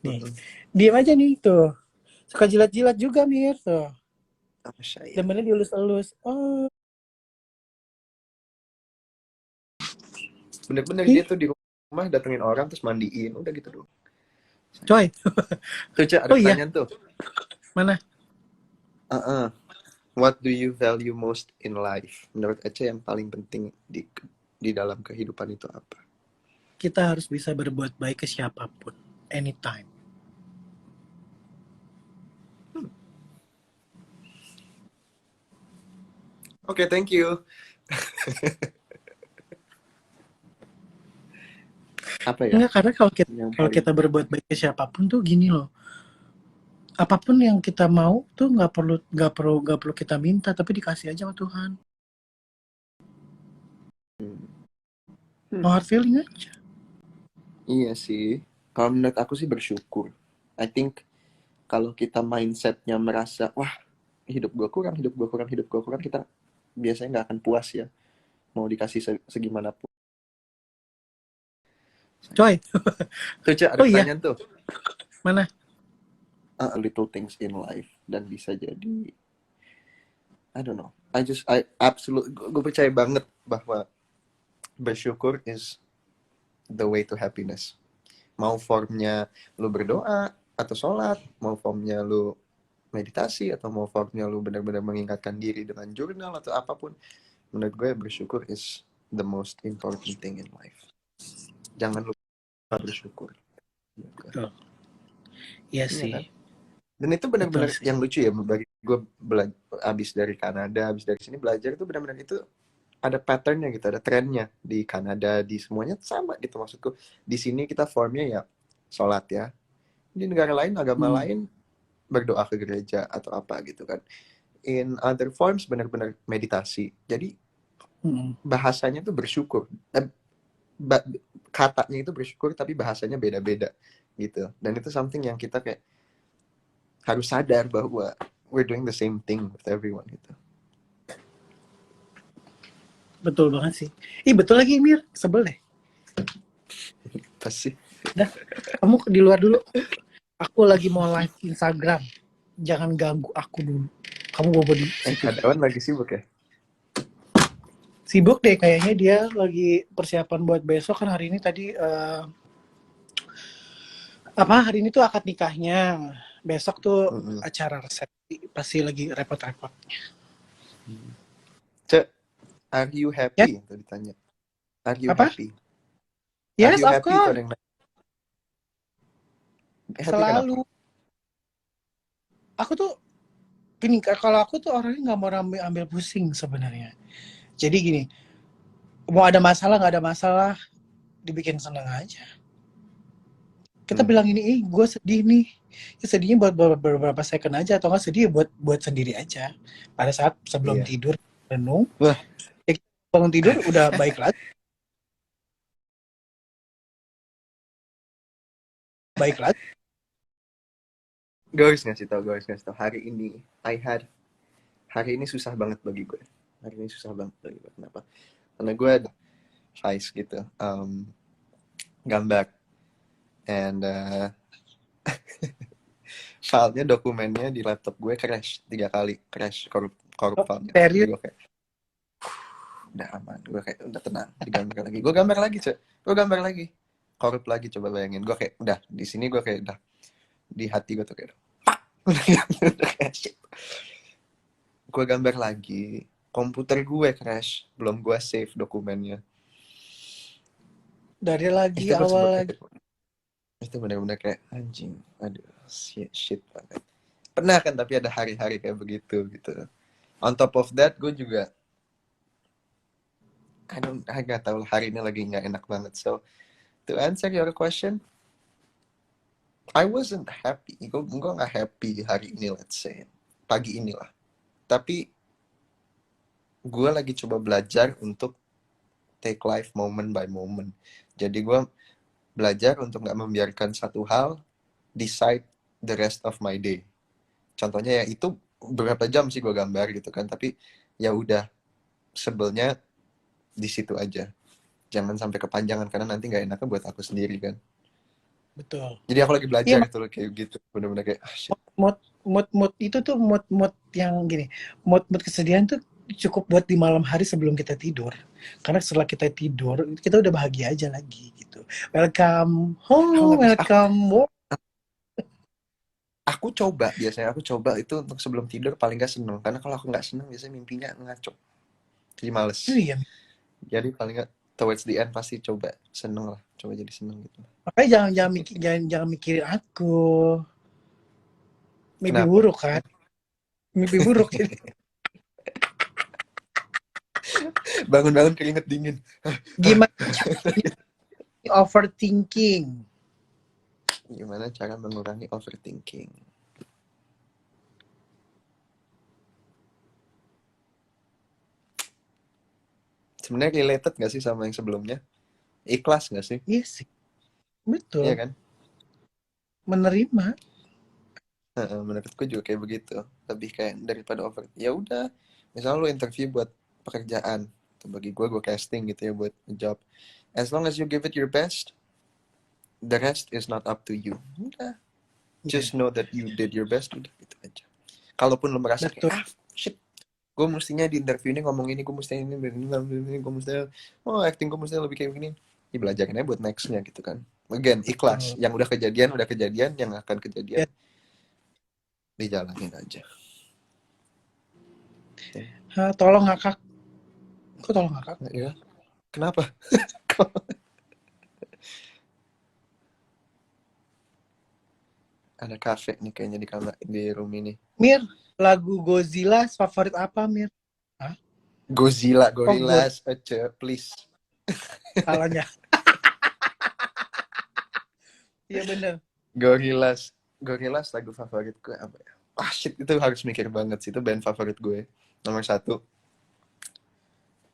Speaker 2: Nih, diam aja nih tuh. Suka jilat-jilat juga, Mir tuh. Demennya dielus-elus. Oh.
Speaker 1: Bener-bener dia tuh di rumah datengin orang terus mandiin, udah gitu doang.
Speaker 2: Coy.
Speaker 1: Tuh, Cak, ada pertanyaan tuh.
Speaker 2: Mana?
Speaker 1: What do you value most in life? Menurut Ece yang paling penting di dalam kehidupan itu apa?
Speaker 2: Kita harus bisa berbuat baik ke siapapun, anytime.
Speaker 1: Oke, thank you. Apa ya?
Speaker 2: Enggak, karena kalau kita berbuat baik ke siapapun tuh gini loh. Apapun yang kita mau tuh nggak perlu kita minta, tapi dikasih aja sama Tuhan. No hard feeling aja.
Speaker 1: Iya sih. Kalau menurut aku sih bersyukur. I think kalau kita mindsetnya merasa, wah hidup gue kurang, kita biasanya nggak akan puas ya. Mau dikasih segimanapun.
Speaker 2: Coy.
Speaker 1: Tuh, Cak, ada pertanyaan tuh.
Speaker 2: Mana?
Speaker 1: Little things in life. Dan bisa jadi, I don't know. Gue percaya banget bahwa bersyukur is the way to happiness. Mau formnya lu berdoa atau sholat, mau formnya lu meditasi, atau mau formnya lu benar-benar mengingatkan diri dengan jurnal atau apapun, menurut gue bersyukur is the most important thing in life. Jangan lupa bersyukur.
Speaker 2: Betul. Iya
Speaker 1: Iya
Speaker 2: sih.
Speaker 1: kan? Dan itu benar-benar
Speaker 2: Betul sih.
Speaker 1: yang lucu ya, bagi gue abis dari Kanada, abis dari sini belajar itu benar-benar itu ada patternnya gitu, ada trennya di Kanada, di semuanya sama gitu maksudku. Di sini kita formnya ya sholat ya. Di negara lain, agama lain berdoa ke gereja atau apa gitu kan. In other forms benar-benar meditasi. Jadi bahasanya tuh bersyukur. Katanya itu bersyukur tapi bahasanya beda-beda gitu. Dan itu something yang kita kayak harus sadar bahwa we're doing the same thing with everyone gitu.
Speaker 2: Betul banget sih. Ih betul lagi Mir, sebel deh.
Speaker 1: Pasti.
Speaker 2: Dah, kamu di luar dulu. Aku lagi mau live Instagram. Jangan ganggu aku dulu. Kamu bobo di situ.
Speaker 1: Kadawan lagi sibuk ya?
Speaker 2: Sibuk deh kayaknya, dia lagi persiapan buat besok kan. Hari ini tadi hari ini tuh akad nikahnya. Besok tuh acara resepsi, pasti lagi repot-repot.
Speaker 1: Cek, are you happy? Tuh ditanya. Are you
Speaker 2: Apa?
Speaker 1: happy?
Speaker 2: Yes,
Speaker 1: are you
Speaker 2: of
Speaker 1: happy?
Speaker 2: course. Selalu.
Speaker 1: Kenapa?
Speaker 2: Aku tuh gini, kalau aku tuh orangnya nggak mau ambil pusing sebenarnya. Jadi gini, mau ada masalah nggak ada masalah, dibikin seneng aja. Kita bilang ini, gue sedih nih. Ya, sedihnya buat beberapa second aja, atau nggak sedih buat sendiri aja. Pada saat sebelum tidur, renung. Ya, bangun tidur udah baik lagi. Baik lagi.
Speaker 1: Gue harus ngasih tau. Hari ini susah banget bagi gue. Kenapa? Karena gue ada size gitu, gambar, and filenya, dokumennya di laptop gue crash 3 kali, korup filenya. Jadi gue kayak udah aman, gue kayak udah tenang, digambar lagi, gue gambar lagi, korup lagi. Coba bayangin, gue kayak udah di sini, gue kayak udah di hati gue tuh kayak gue gambar lagi, komputer gue crash, belum gue save dokumennya.
Speaker 2: Dari lagi itu awal lagi.
Speaker 1: Itu benar-benar kayak anjing, aduh, shit banget. Pernah kan, tapi ada hari-hari kayak begitu gitu. On top of that, gue juga agak tahu hari ini lagi nggak enak banget. So to answer your question, I wasn't happy. Gue nggak happy hari ini, let's say pagi inilah. Tapi gue lagi coba belajar untuk take life moment by moment. Jadi gue belajar untuk nggak membiarkan satu hal decide the rest of my day. Contohnya ya itu berapa jam sih gue gambar gitu kan, tapi ya udah, sebelnya di situ aja. Jangan sampai kepanjangan karena nanti nggak enaknya buat aku sendiri kan.
Speaker 2: Betul.
Speaker 1: Jadi aku lagi belajar itu loh, kayak gitu. Bener-bener kayak
Speaker 2: mood itu tuh mood yang gini. Mood kesedihan tuh cukup buat di malam hari sebelum kita tidur. Karena setelah kita tidur, kita udah bahagia aja lagi gitu. Welcome home, welcome home.
Speaker 1: Aku coba itu untuk sebelum tidur paling gak seneng. Karena kalau aku gak seneng biasanya mimpinya ngaco. Jadi males.
Speaker 2: Iya.
Speaker 1: Jadi paling gak towards the end pasti coba seneng lah. Coba jadi seneng gitu.
Speaker 2: Makanya jangan mikirin aku. Mimpi
Speaker 1: Kenapa?
Speaker 2: buruk kan? Mimpi buruk jadi.
Speaker 1: Bangun-bangun keringet dingin.
Speaker 2: Gimana overthinking?
Speaker 1: Gimana cara mengurangi overthinking? Sebenarnya related gak sih sama yang sebelumnya? Ikhlas gak sih?
Speaker 2: Iya sih. Betul.
Speaker 1: Iya kan?
Speaker 2: Menerima.
Speaker 1: Menurutku juga kayak begitu. Lebih kayak daripada over. Ya udah, misalnya lo interview buat pekerjaan, bagi gue casting gitu ya buat job. As long as you give it your best, the rest is not up to you. Udah. Just know that you did your best, udah gitu aja. Kalaupun lo merasa kayak, shit, gue mestinya di interview ini ngomong ini, gue mestinya ini, gue mestinya, acting gue mestinya lebih kayak begini. Ya belajarin aja buat nextnya gitu kan. Again, ikhlas. Yang udah kejadian, yang akan kejadian. Dijalanin aja.
Speaker 2: Tolong ngakak. Kok tolong ngakak?
Speaker 1: Ya, kenapa? Ada kafe nih kayaknya di kamar di room ini.
Speaker 2: Mir, lagu Godzilla favorit apa, Mir? Hah?
Speaker 1: Godzilla,
Speaker 2: Oh,
Speaker 1: Gorillaz, Ece, please.
Speaker 2: salahnya. Iya bener.
Speaker 1: Gorillaz, Gorillaz lagu favorit gue apa ya? Ah shit, itu harus mikir banget sih, itu band favorit gue. Nomor satu.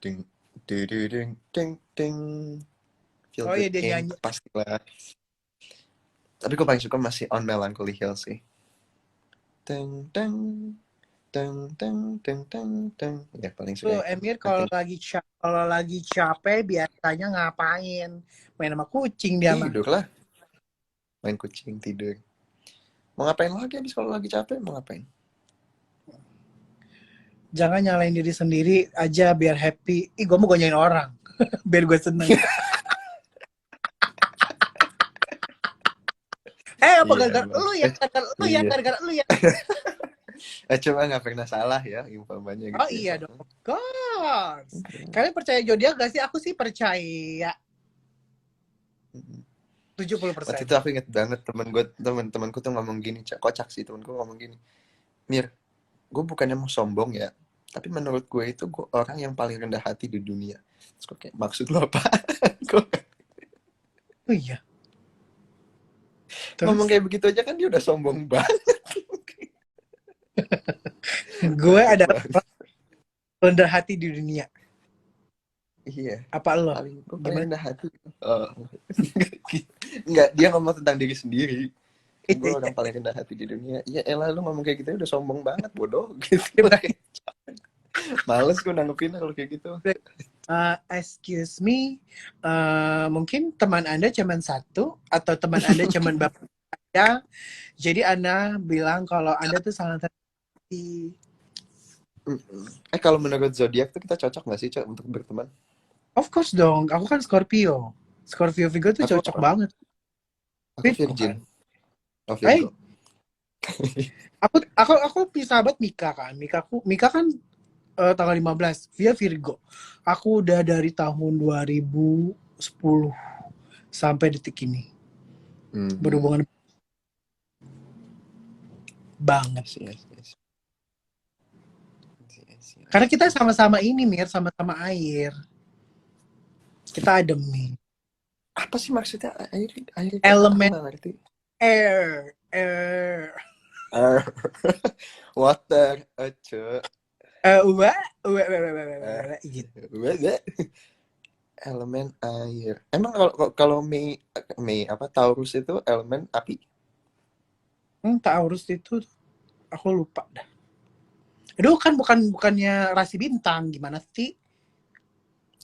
Speaker 1: Ding, ding, ding, ding, ding. Feel
Speaker 2: Oh iya,
Speaker 1: Good
Speaker 2: dia
Speaker 1: Inc.
Speaker 2: nyanyi.
Speaker 1: Pastilah. Tapi gue paling suka masih On Melancholy Hill sih. Teng, teng, teng, teng, teng, teng, teng. Ya paling suka
Speaker 2: Tuh,
Speaker 1: itu.
Speaker 2: Emir
Speaker 1: I think.
Speaker 2: kalau lagi capek biasanya ngapain? Main sama kucing dia mah.
Speaker 1: Tidur lah. Main kucing, tidur. Mau ngapain lagi abis kalau lagi capek? Mau ngapain?
Speaker 2: Jangan nyalain diri sendiri aja biar happy. Ih, gue mau gonyain orang. Biar gue seneng. Apa
Speaker 1: Iya
Speaker 2: gara-gara
Speaker 1: emang.
Speaker 2: lu ya? Gara-gara lu ya?
Speaker 1: Iya.
Speaker 2: Gara-gara lu ya?
Speaker 1: Cuma nggak pernah salah ya umpamanya
Speaker 2: Oh
Speaker 1: gitu
Speaker 2: iya
Speaker 1: ya.
Speaker 2: dong. Of course. Kalian percaya zodiak gak sih? Aku sih percaya
Speaker 1: Mm. Waktu
Speaker 2: 70%.
Speaker 1: itu aku inget banget temanku tuh ngomong gini, kocak sih temanku ngomong gini. Mir, gue bukannya mau sombong ya, tapi menurut gue itu gue orang yang paling rendah hati di dunia. Terus gue kayak, maksud lo apa?
Speaker 2: Oh iya.
Speaker 1: Ngomong
Speaker 2: Terus
Speaker 1: kayak begitu aja kan dia udah sombong banget.
Speaker 2: gue
Speaker 1: Bacot
Speaker 2: adalah
Speaker 1: banget.
Speaker 2: rendah hati di dunia.
Speaker 1: Iya,
Speaker 2: Apa lo?
Speaker 1: gue paling
Speaker 2: Gimana?
Speaker 1: rendah hati. Oh. Enggak, dia ngomong tentang diri sendiri. Gue orang paling rendah hati di dunia. Ya elah lu ngomong kayak gitu udah sombong banget, bodoh. Gitu. Males gue nanggepin kalau kayak gitu.
Speaker 2: Excuse me, mungkin teman Anda cuma satu atau teman Anda cuma bapak saja. Jadi Anda bilang kalau Anda tuh sangat hati.
Speaker 1: Kalau menurut zodiak tuh kita cocok nggak sih, Cok, untuk berteman?
Speaker 2: Of course dong, aku kan Scorpio. Scorpio Virgo tuh
Speaker 1: Aku
Speaker 2: cocok banget.
Speaker 1: aku
Speaker 2: Virgo
Speaker 1: Virgin.
Speaker 2: kan.
Speaker 1: Oh, Virgo.
Speaker 2: Aku punya sahabat Mika kan. Mika kan tanggal 15, via Virgo. Aku udah dari tahun 2010 sampai detik ini berhubungan banget.
Speaker 1: Yes.
Speaker 2: Karena kita sama-sama ini, Mir, sama-sama air. Kita adem nih.
Speaker 1: Apa sih maksudnya air itu?
Speaker 2: Elemen
Speaker 1: Aku nggak ngerti.
Speaker 2: air.
Speaker 1: Air. Water, Cok.
Speaker 2: Gitu.
Speaker 1: Elemen air. Emang kalau Mei apa Taurus itu elemen api?
Speaker 2: Taurus itu aku lupa dah. Aduh, kan bukannya rasi bintang, gimana sih?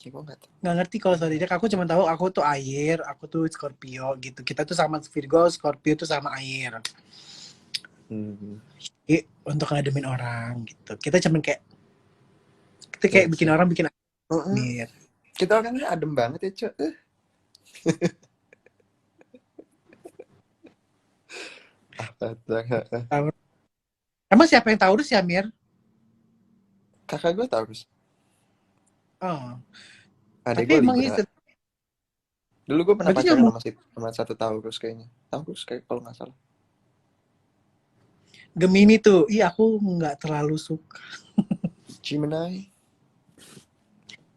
Speaker 1: Ya, gue nggak tahu.
Speaker 2: Nggak ngerti kalau zodiak. Aku cuma tahu aku tuh air, aku tuh Scorpio gitu. Kita tuh sama Virgo, Scorpio tuh sama air. Jadi, untuk ngademin orang gitu. Kita kayak bikin orang bikin air.
Speaker 1: Kita orangnya adem banget ya, Cok.
Speaker 2: Emang siapa yang Taurus ya, Mir?
Speaker 1: Kakak gue Taurus.
Speaker 2: Oh.
Speaker 1: Adek
Speaker 2: Tapi
Speaker 1: gue
Speaker 2: emang
Speaker 1: Libra.
Speaker 2: itu.
Speaker 1: Dulu gue pernah
Speaker 2: Berarti
Speaker 1: pacaran
Speaker 2: nyambung.
Speaker 1: sama satu Taurus kayaknya. Taurus kayak kalau nggak salah.
Speaker 2: Gemini tuh, aku nggak terlalu suka.
Speaker 1: Gemini.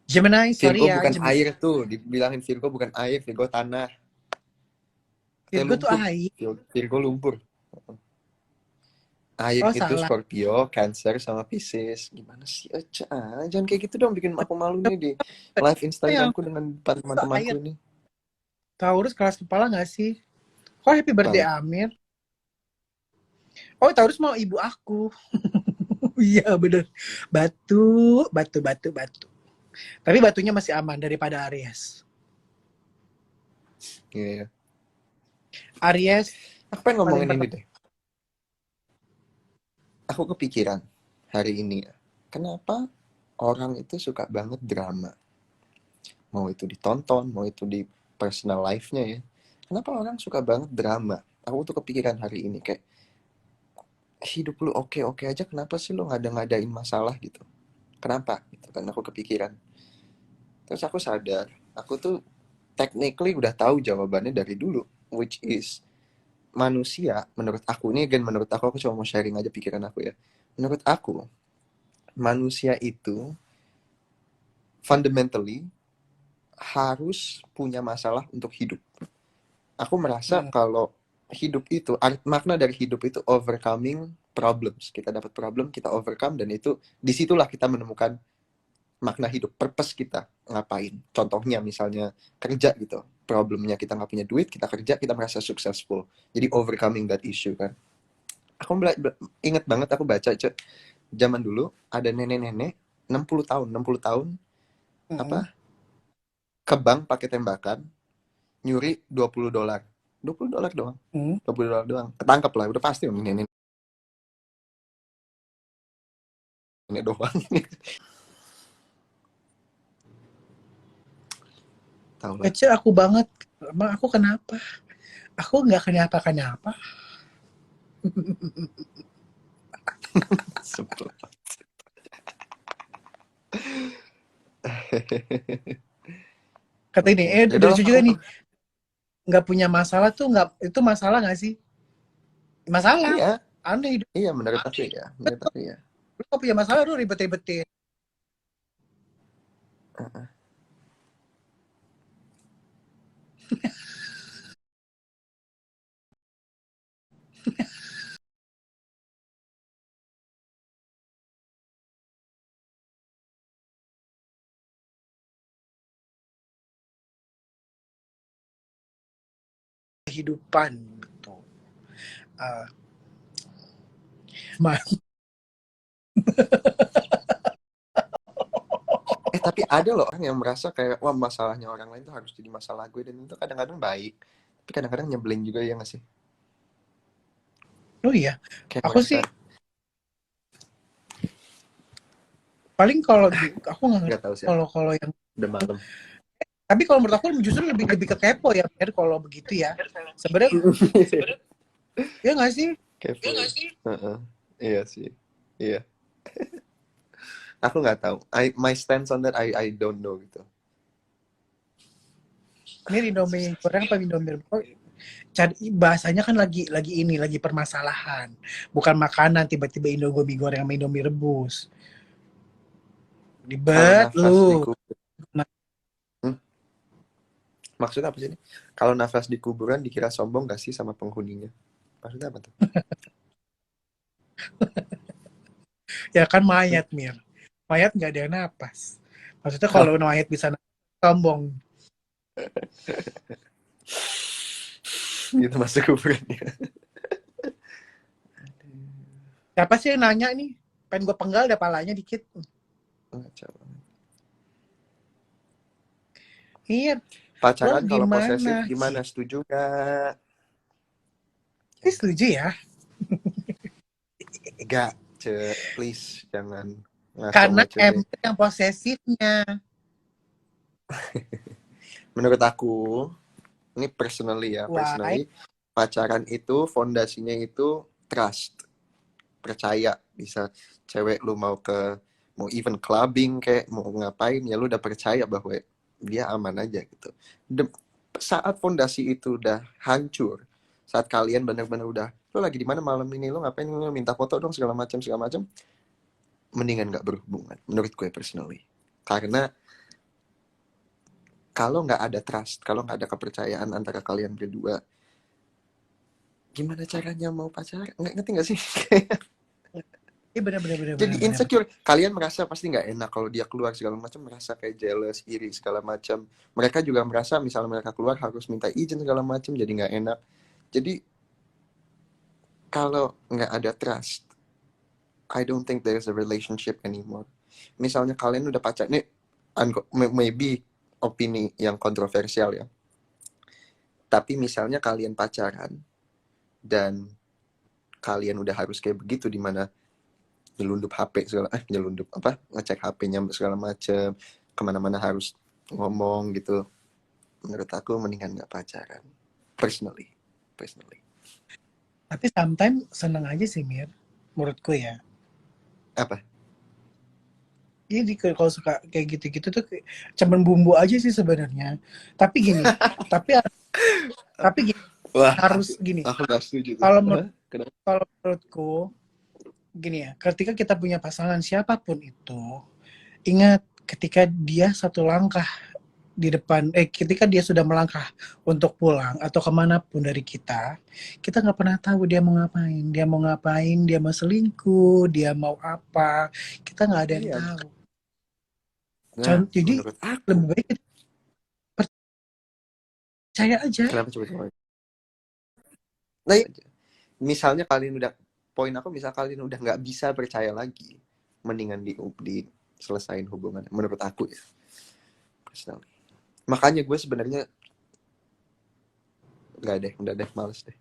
Speaker 2: Sorry
Speaker 1: Virgo
Speaker 2: ya.
Speaker 1: bukan
Speaker 2: Gemini.
Speaker 1: air tuh. Dibilangin Virgo bukan air, Virgo tanah.
Speaker 2: Virgo tuh air.
Speaker 1: Virgo lumpur. Air
Speaker 2: Oh,
Speaker 1: itu
Speaker 2: salah.
Speaker 1: Scorpio, Cancer, sama Pisces. Gimana sih? Jangan kayak gitu dong, bikin aku malu nih di live Instagramku dengan teman-temanku
Speaker 2: Air.
Speaker 1: ini.
Speaker 2: Taurus keras kepala nggak sih? Kok happy birthday
Speaker 1: Paling.
Speaker 2: Amir? Oh, Taurus mau ibu aku. Iya bener. Batu. Tapi batunya masih aman daripada Aries.
Speaker 1: Iya.
Speaker 2: Aries
Speaker 1: Aku pengen
Speaker 2: paling
Speaker 1: ngomongin ini
Speaker 2: pertama.
Speaker 1: deh. Aku kepikiran hari ini ya. Kenapa orang itu suka banget drama? Mau itu ditonton, mau itu di personal life-nya ya. Kenapa orang suka banget drama? Aku tuh kepikiran hari ini kayak hidup lu oke-oke aja, kenapa sih lu ngadain masalah gitu? Kenapa? Gitu kan aku kepikiran. Terus aku sadar, aku tuh technically udah tahu jawabannya dari dulu, which is manusia, menurut aku ini again, menurut aku cuma mau sharing aja pikiran aku ya. Menurut aku, manusia itu fundamentally harus punya masalah untuk hidup. Aku merasa kalau hidup itu, makna dari hidup itu overcoming problems. Kita dapat problem, kita overcome, dan itu disitulah kita menemukan makna hidup, purpose kita ngapain. Contohnya misalnya kerja gitu, problemnya kita nggak punya duit, kita kerja, kita merasa successful. Jadi overcoming that issue kan. Aku inget banget aku baca zaman dulu ada nenek-nenek 60 tahun, 60 tahun apa ke bank pakai tembakan, nyuri $20. $20 doang. $20 doang. Ketangkep lah, udah pasti nenek doang. Tahu lah.
Speaker 2: Ece aku banget. Emang aku kenapa? Aku nggak kenapa-kenapa.
Speaker 1: Sebel.
Speaker 2: Kata ini,
Speaker 1: Ya
Speaker 2: udah
Speaker 1: udah lah,
Speaker 2: lucu juga nih. Nggak punya masalah tuh nggak, itu masalah nggak sih? Masalah.
Speaker 1: iya,
Speaker 2: Aneh hidup.
Speaker 1: iya menurut aku ya, menurut aku ya.
Speaker 2: Lu nggak punya masalah, lu ribet-ribetin. Kehidupan gitu. Uh,
Speaker 1: Tapi ada loh orang yang merasa kayak, wah masalahnya orang lain tuh harus jadi masalah gue, dan itu kadang-kadang baik, tapi kadang-kadang nyebelin juga ya nggak sih?
Speaker 2: Oh iya,
Speaker 1: Kayak
Speaker 2: aku
Speaker 1: merasa,
Speaker 2: sih paling kalau aku nggak ngerti
Speaker 1: nggak tahu sih,
Speaker 2: kalau yang,
Speaker 1: udah malam.
Speaker 2: tapi kalau menurut aku justru lebih lebih ke kepo ya, Mir, kalau begitu ya. Sebenarnya ya nggak sih?
Speaker 1: Kayak iya sih, iya. Aku nggak tahu. My stance on that, I don't know gitu.
Speaker 2: Mir, Indomie goreng apa Indomie rebus? Cari bahasanya kan lagi permasalahan, bukan makanan tiba-tiba Indomie goreng sama Indomie rebus.
Speaker 1: Kalau
Speaker 2: Ribet
Speaker 1: nafas
Speaker 2: lu.
Speaker 1: dikubur, maksudnya apa sih ini? Kalau nafas di kuburan dikira sombong gak sih sama penghuninya? Maksudnya apa tuh?
Speaker 2: Ya kan
Speaker 1: Hmm?
Speaker 2: mayat, Mir. Mayat nggak ada yang napas. Maksudnya kalau mayat bisa napas, sombong.
Speaker 1: Gitu masuk kuburannya.
Speaker 2: Siapa sih yang nanya nih? Pengen gue penggal deh palanya dikit. Iya, lo
Speaker 1: Pacaran kalau posesif
Speaker 2: gimana?
Speaker 1: gimana? Setuju gak?
Speaker 2: Ini setuju ya?
Speaker 1: Gak, please jangan ngaco
Speaker 2: Karena
Speaker 1: ngaco deh.
Speaker 2: emang yang posesifnya.
Speaker 1: Menurut aku, ini personally ya,
Speaker 2: Why?
Speaker 1: pacaran itu fondasinya itu trust, percaya. Bisa cewek lu mau even clubbing kayak mau ngapain ya, lu udah percaya bahwa dia aman aja gitu. Saat fondasi itu udah hancur, saat kalian benar-benar udah, lu lagi di mana malam ini, lu ngapain, lu minta foto dong segala macam, mendingan nggak berhubungan menurut gue personally. Karena kalau nggak ada trust, kalau nggak ada kepercayaan antara kalian berdua, gimana caranya mau pacaran? Ngerti nggak sih?
Speaker 2: Iya benar.
Speaker 1: Jadi insecure. Kalian merasa pasti nggak enak kalau dia keluar segala macam, merasa kayak jealous, iri segala macam. Mereka juga merasa misalnya mereka keluar harus minta izin segala macam, jadi nggak enak. Jadi kalau nggak ada trust, I don't think there is a relationship anymore. Misalnya kalian udah pacaran, nih maybe opini yang kontroversial ya. Tapi misalnya kalian pacaran dan kalian udah harus kayak begitu, di mana nyelundup HP nyelundup ngecek HP-nya segala macem, kemana-mana harus ngomong gitu. Menurut aku mendingan nggak pacaran. Personally.
Speaker 2: Tapi sometimes seneng aja sih, Mir. Menurutku ya.
Speaker 1: Apa?
Speaker 2: Jadi kalau suka kayak gitu-gitu tuh cuman bumbu aja sih sebenarnya. Tapi gini, tapi tapi gini,
Speaker 1: Wah,
Speaker 2: harus gini.
Speaker 1: aku gak setuju tuh.
Speaker 2: Kalau
Speaker 1: Hah? Kenapa?
Speaker 2: kalau menurutku gini ya, ketika kita punya pasangan siapapun itu, ingat ketika dia satu langkah di depan, ketika dia sudah melangkah untuk pulang atau kemanapun dari kita nggak pernah tahu dia mau ngapain, dia mau selingkuh, dia mau apa, kita nggak ada yang
Speaker 1: Iya.
Speaker 2: tahu.
Speaker 1: Nah,
Speaker 2: Jadi
Speaker 1: menurut aku,
Speaker 2: lebih baik kita percaya aja.
Speaker 1: kenapa coba-coba? Nah, misalnya kalian udah, poin aku misal kalian udah nggak bisa percaya lagi, mendingan di selesain hubungan. Menurut aku ya, personally. Makanya gue sebenarnya nggak deh, udah deh, males deh.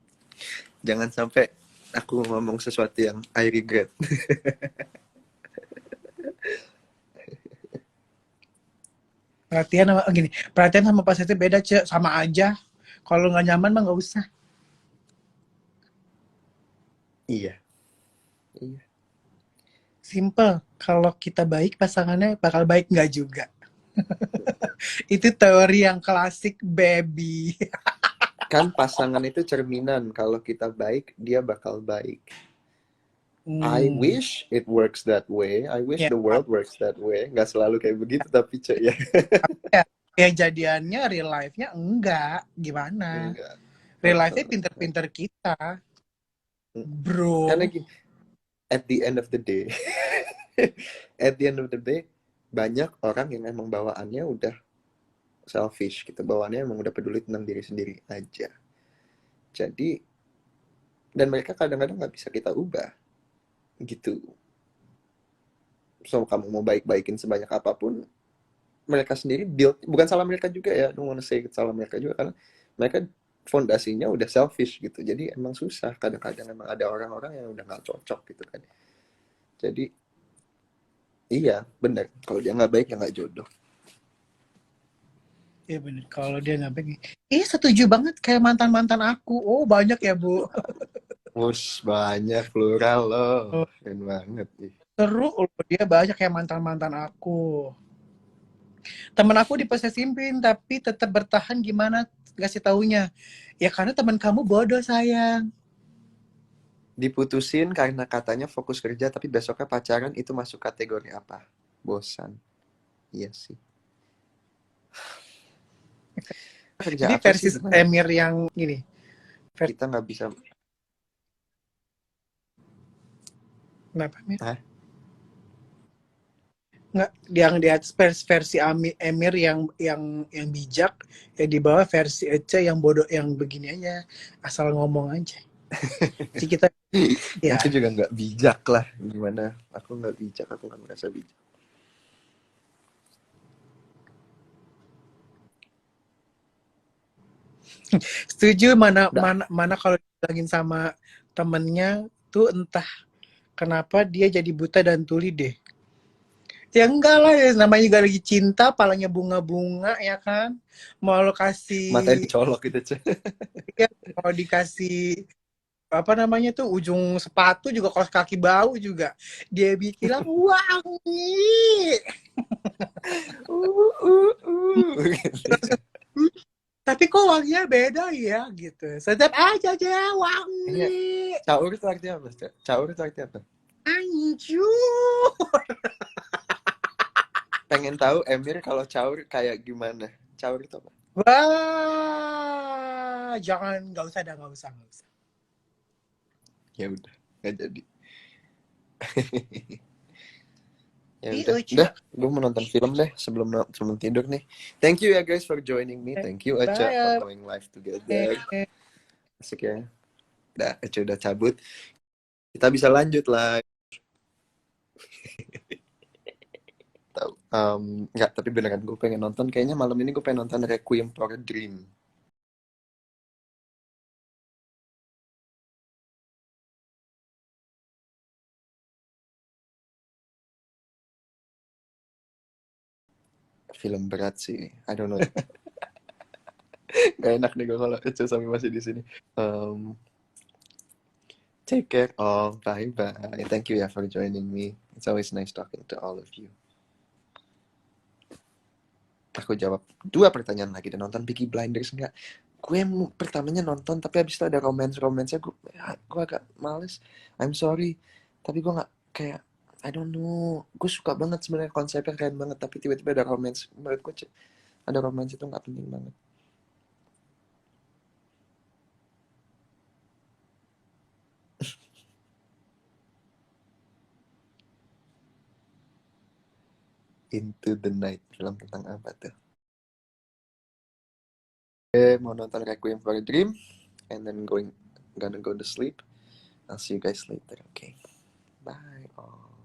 Speaker 1: Jangan sampai aku ngomong sesuatu yang I regret.
Speaker 2: Perhatian sama pasangan beda, Cek. Sama aja. Kalau nggak nyaman mah nggak usah.
Speaker 1: Iya, iya.
Speaker 2: Simple. Kalau kita baik, pasangannya bakal baik nggak juga. Itu teori yang klasik, baby.
Speaker 1: Kan pasangan itu cerminan. Kalau kita baik, dia bakal baik. I
Speaker 2: Hmm.
Speaker 1: wish it works that way. I wish
Speaker 2: Ya,
Speaker 1: the world works that way. Nggak selalu kayak begitu, tapi cek ya.
Speaker 2: ya, ya jadiannya real life-nya enggak. Gimana?
Speaker 1: Enggak.
Speaker 2: Real life-nya pinter-pinter kita,
Speaker 1: Karena
Speaker 2: bro.
Speaker 1: gini, at the end of the day, at the end of the day, banyak orang yang emang bawaannya udah selfish gitu. Bawaannya emang udah peduli tentang diri sendiri aja. Jadi, dan mereka kadang-kadang nggak bisa kita ubah gitu. So, kamu mau baik-baikin sebanyak apapun, mereka sendiri build, bukan salah mereka juga ya, don't wanna say salah mereka juga, karena mereka fondasinya udah selfish gitu. Jadi emang susah, kadang-kadang emang ada orang-orang yang udah nggak cocok gitu kan. Jadi iya benar, kalau dia nggak baik ya nggak jodoh.
Speaker 2: Ya bener, kalau dia nggak baik. Setuju banget kayak mantan-mantan aku. Oh, banyak ya, Bu.
Speaker 1: Wush, banyak plural loh,
Speaker 2: Oh,
Speaker 1: keren banget ih.
Speaker 2: seru loh, dia banyak kayak mantan-mantan aku. Temen aku diposesifin tapi tetap bertahan, gimana kasih taunya? Ya karena teman kamu bodoh, sayang.
Speaker 1: Diputusin karena katanya fokus kerja, tapi besoknya pacaran, itu masuk kategori apa? Bosan. Iya sih. Kerja
Speaker 2: Ini
Speaker 1: apa
Speaker 2: versi
Speaker 1: sih, gimana
Speaker 2: Emir yang ini.
Speaker 1: kita nggak bisa?
Speaker 2: Kenapa, Emir?
Speaker 1: Hah?
Speaker 2: Nggak, yang di atas versi Emir yang bijak, yang di bawah versi Ece yang bodoh, yang begini aja, asal ngomong aja. Jadi kita ya
Speaker 1: Aku juga nggak bijak lah, gimana? Aku nggak bijak, aku nggak merasa bijak.
Speaker 2: setuju. Mana
Speaker 1: Udah.
Speaker 2: mana mana kalau dibilangin sama temennya tuh entah kenapa dia jadi buta dan tuli deh. Ya enggak lah, ya namanya juga lagi cinta, palanya bunga-bunga ya kan. Mau lo
Speaker 1: Matanya
Speaker 2: kasih,
Speaker 1: dicolok gitu, Cek.
Speaker 2: ya, mau dikasih apa namanya tuh ujung sepatu juga, kaos kaki bau juga dia bilang wangi.
Speaker 1: Gitu.
Speaker 2: Tapi kok wanginya beda ya gitu, sedap aja dia
Speaker 1: Iya,
Speaker 2: wangi.
Speaker 1: caur itu artinya apa, Cek? Caur itu artinya apa?
Speaker 2: Anjur.
Speaker 1: Pengen tahu Emir kalau caur kayak gimana? Caur itu apa?
Speaker 2: Wah, jangan, nggak usah.
Speaker 1: Ya udah, nggak jadi. Ya
Speaker 2: Ih,
Speaker 1: udah, gue mau nonton film deh sebelum tidur nih. Thank you ya guys for joining me. Thank you Aca for
Speaker 2: bye.
Speaker 1: going live together. Asik ya. Udah, Aca udah cabut. Kita bisa lanjut lah. Tahu. Nggak, tapi beneran gue pengen nonton. Kayaknya malam ini gue pengen nonton Requiem for a Dream. Film berat sih. I don't know. Gak enak nih gue kalau Aca sampai masih di sini. Take care all. Bye bye. Thank you ya for joining me. It's always nice talking to all of you. Aku jawab 2 pertanyaan lagi, dan nonton Peaky Blinders nggak? Gue pertamanya nonton, tapi habis itu ada romance-romansnya, gue agak males. I'm sorry, tapi gue nggak kayak, I don't know. Gue suka banget sebenarnya, konsepnya keren banget, tapi tiba-tiba ada romance. Menurut gue ada romance itu nggak penting banget. Into the Night, film tentang apa tuh? Mau nonton Requiem for a Dream, and then gonna go to sleep. I'll see you guys later. Okay, bye all.